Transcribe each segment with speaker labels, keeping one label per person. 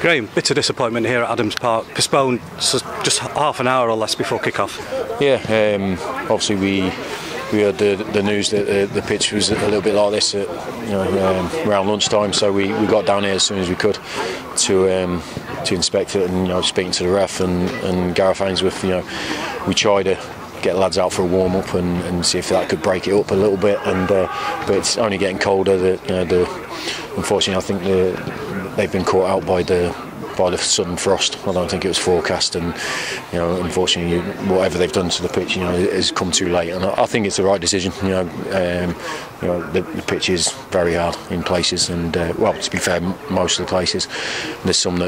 Speaker 1: Graham, bit of disappointment here at Adams Park, postponed just half an hour or less before kick-off.
Speaker 2: Yeah, obviously we heard the news that the pitch was a little bit like this at, around lunchtime, so we got down here as soon as we could to inspect it, and speaking to the ref and Gareth Ainsworth, we tried to get lads out for a warm up and see if that could break it up a little bit, but it's only getting colder. Unfortunately, I think they've been caught out by the sudden frost. I don't think it was forecast, and unfortunately, whatever they've done to the pitch, has come too late. And I think it's the right decision. The pitch is very hard in places, and to be fair, most of the places. There's some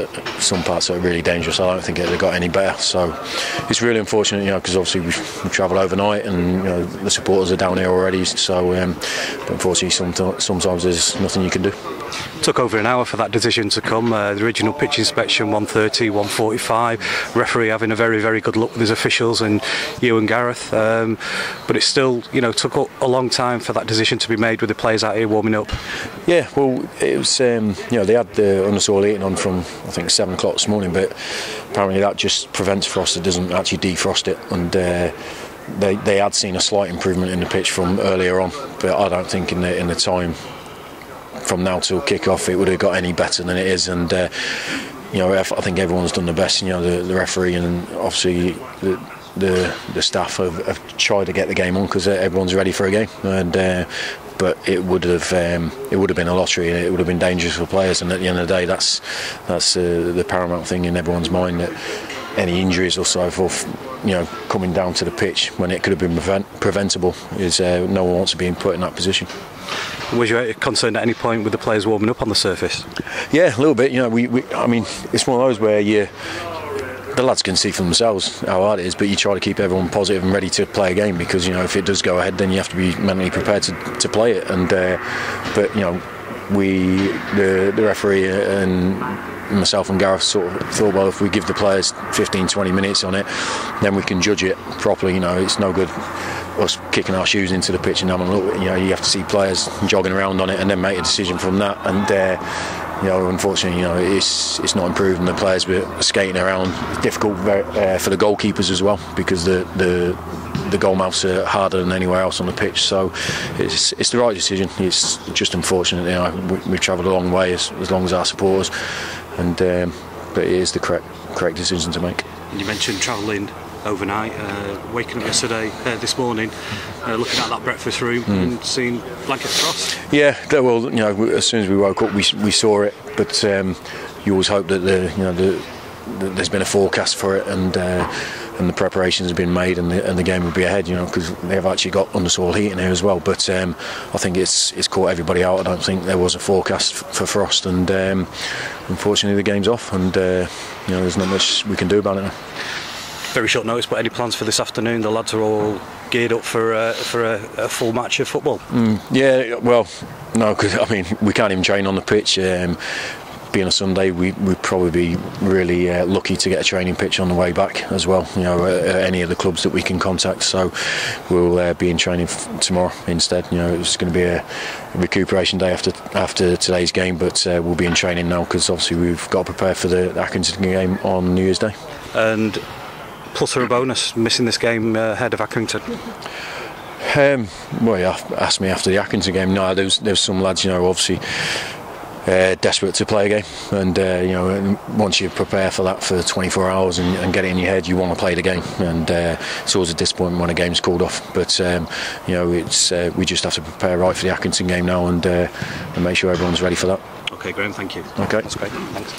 Speaker 2: parts that are really dangerous. I don't think they've got any better. So it's really unfortunate, because obviously we've travelled overnight, and the supporters are down here already. So, but unfortunately, sometimes there's nothing you can do.
Speaker 1: Took over an hour for that decision to come. The original pitch inspection 1:30, 1:45. Referee having a very, very good look with his officials and you and Gareth. But it still, took a long time for that decision to be made with the players out here warming up. Yeah, well, it was. They had the undersoil heating on from I think 7 o'clock this morning, but apparently that just prevents frost. It doesn't actually defrost it, and they had seen a slight improvement in the pitch from earlier on, but I don't think in the time from now till kick-off it would have got any better than it is. And I think everyone's done the best. The referee and obviously the staff have tried to get the game on because everyone's ready for a game. And but it would have been a lottery, and it would have been dangerous for players. And at the end of the day, that's the paramount thing in everyone's mind, that any injuries or so forth, coming down to the pitch when it could have been preventable, is no one wants to be put in that position. Was you concerned at any point with the players warming up on the surface? Yeah,
Speaker 2: a little bit. I mean, it's one of those where the lads can see for themselves how hard it is, but you try to keep everyone positive and ready to play a game, because if it does go ahead, then you have to be mentally prepared to play it. And but the referee and myself and Gareth sort of thought, well, if we give the players 15-20 minutes on it, then we can judge it properly. It's no good us kicking our shoes into the pitch and having a look. You have to see players jogging around on it and then make a decision from that. And unfortunately, it's not improved, and the players were skating around. Difficult for the goalkeepers as well, because the goalmouths are harder than anywhere else on the pitch. So it's the right decision. It's just unfortunate. We've travelled a long way as long as our supporters, and but it is the correct decision to make.
Speaker 1: You mentioned travelling overnight, waking up yesterday, this morning, looking at that breakfast room and seeing blanket frost. Yeah,
Speaker 2: well, as soon as we woke up, we saw it, but you always hope that there's been a forecast for it, and the preparations have been made, and the game will be ahead, because they've actually got undersoil heating here as well. But I think it's caught everybody out. I don't think there was a forecast for frost, and unfortunately the game's off, and there's not much we can do about it now.
Speaker 1: Very short notice, but any plans for this afternoon? The lads are all geared up for a full match of football.
Speaker 2: Yeah, well, no, because we can't even train on the pitch. Being a Sunday, we'd probably be really lucky to get a training pitch on the way back as well. At any of the clubs that we can contact. So we'll be in training tomorrow instead. It's going to be a recuperation day after today's game, but we'll be in training now, because obviously we've got to prepare for the Accrington game on New Year's Day.
Speaker 1: And plus or a bonus missing this game ahead of Accrington?
Speaker 2: Well, you asked me after the Accrington game. No, there's some lads, obviously desperate to play a game, and once you prepare for that for 24 hours and get it in your head, you want to play the game, and it's always a disappointment when a game's called off. But it's we just have to prepare right for the Accrington game now, and make sure everyone's ready for that.
Speaker 1: Okay, Graham, thank you.
Speaker 2: Okay,
Speaker 1: that's great. Thanks.